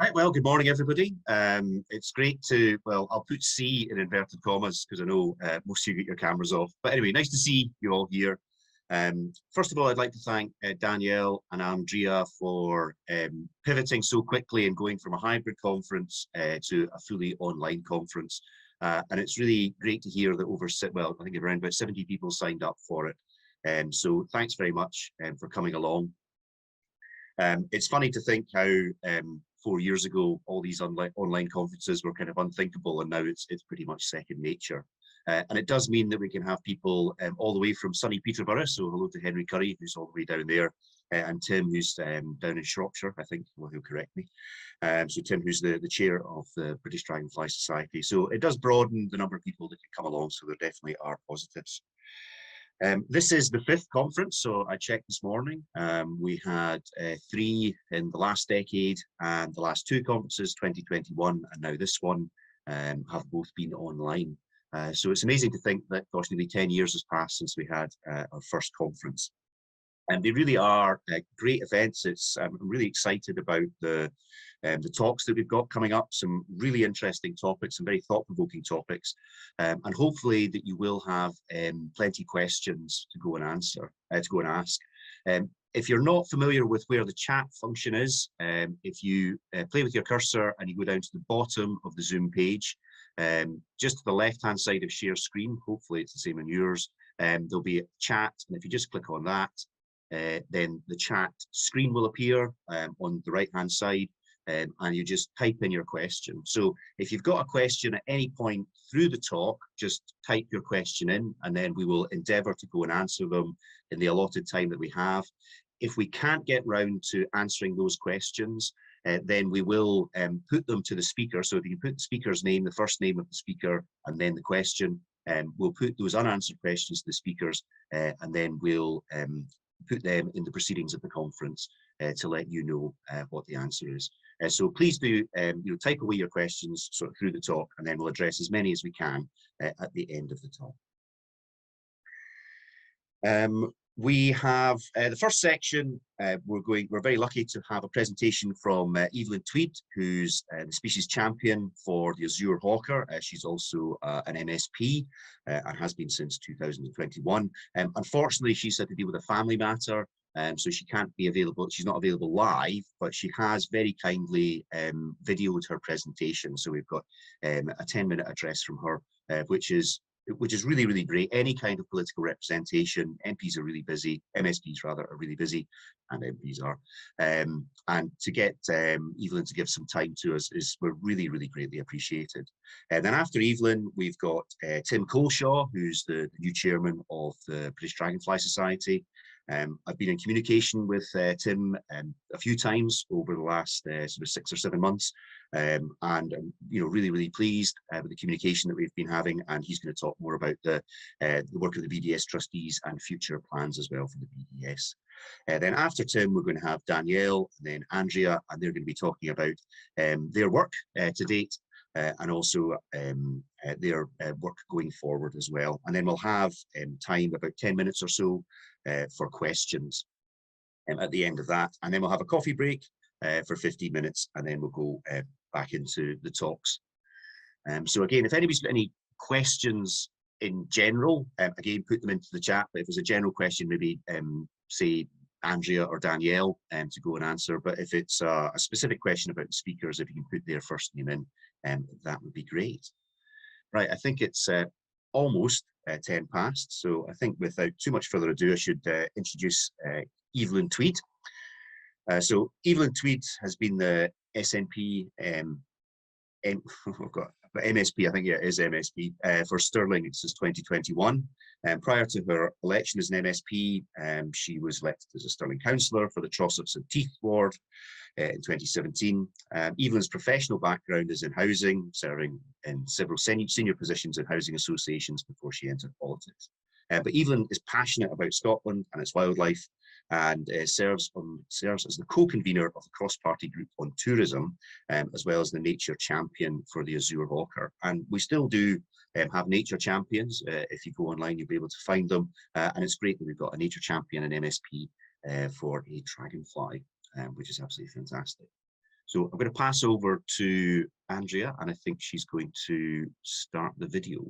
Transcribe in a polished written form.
Right, well, good morning, everybody. It's great to, well, I'll put C in inverted commas because I know most of you get your cameras off. But anyway, nice to see you all here. First of all, I'd like to thank Danielle and Andrea for pivoting so quickly and going from a hybrid conference to a fully online conference. And it's really great to hear that I think around about 70 people signed up for it. So thanks very much for coming along. It's funny to think how 4 years ago all these online conferences were kind of unthinkable, and now it's pretty much second nature. And it does mean that we can have people all the way from sunny Peterborough. So hello to Henry Curry, who's all the way down there, and Tim, who's down in Shropshire, I think. Well, he'll correct me. So Tim, who's the chair of the British Dragonfly Society. So it does broaden the number of people that can come along. So there definitely are positives. This is the 5th conference, so I checked this morning. We had 3 in the last decade, and the last 2 conferences, 2021 and now this one, have both been online. So it's amazing to think that, gosh, nearly 10 years has passed since we had our first conference. And they really are great events. I'm really excited about the talks that we've got coming up, some really interesting topics, some very thought-provoking topics, and hopefully that you will have plenty of questions to go and ask. If you're not familiar with where the chat function is, if you play with your cursor and you go down to the bottom of the Zoom page, just to the left-hand side of share screen, hopefully it's the same on yours, there'll be a chat, and if you just click on that, then the chat screen will appear on the right-hand side, and you just type in your question. So if you've got a question at any point through the talk, just type your question in, and then we will endeavour to go and answer them in the allotted time that we have. If we can't get round to answering those questions, then we will put them to the speaker. So if you can put the speaker's name, the first name of the speaker, and then the question, we'll put those unanswered questions to the speakers, and then we'll put them in the proceedings of the conference to let you know what the answer is. So please do type away your questions sort of through the talk, and then we'll address as many as we can at the end of the talk. We have the first section. We're very lucky to have a presentation from Evelyn Tweed, who's the species champion for the azure hawker. She's also an MSP and has been since 2021. Unfortunately, she's had to deal with a family matter, so she can't be available. She's not available live, but she has very kindly videoed her presentation. So we've got a 10-minute address from her, which is really, really great. Any kind of political representation, MPs are really busy, MSPs rather are really busy, and MPs are. And to get Evelyn to give some time to us we're really, really greatly appreciated. And then after Evelyn, we've got Tim Coleshaw, who's the new chairman of the British Dragonfly Society. I've been in communication with Tim a few times over the last sort of 6 or 7 months, and I'm really, really pleased with the communication that we've been having, and he's going to talk more about the work of the BDS trustees and future plans as well for the BDS. Then after Tim, we're going to have Danielle and then Andrea, and they're going to be talking about their work to date, and also their work going forward as well. And then we'll have time, about 10 minutes or so, for questions at the end of that. And then we'll have a coffee break for 15 minutes, and then we'll go back into the talks. So again, if anybody's got any questions in general, again, put them into the chat. But if there's a general question, maybe say Andrea or Danielle to go and answer. But if it's a specific question about the speakers, if you can put their first name in, that would be great. Right, I think it's almost 10 past. So I think without too much further ado, I should introduce Evelyn Tweed. So Evelyn Tweed has been the SNP, MSP, I think, yeah, it is MSP, for Stirling since 2021. Prior to her election as an MSP, she was elected as a Stirling councillor for the Trossachs and Teeth ward in 2017. Evelyn's professional background is in housing, serving in several senior positions in housing associations before she entered politics. But Evelyn is passionate about Scotland and its wildlife, and serves as the co-convener of the cross-party group on tourism, as well as the nature champion for the azure hawker. And we still do have nature champions. If you go online, you'll be able to find them. And it's great that we've got a nature champion and MSP for a dragonfly, which is absolutely fantastic. So I'm going to pass over to Andrea, and I think she's going to start the video.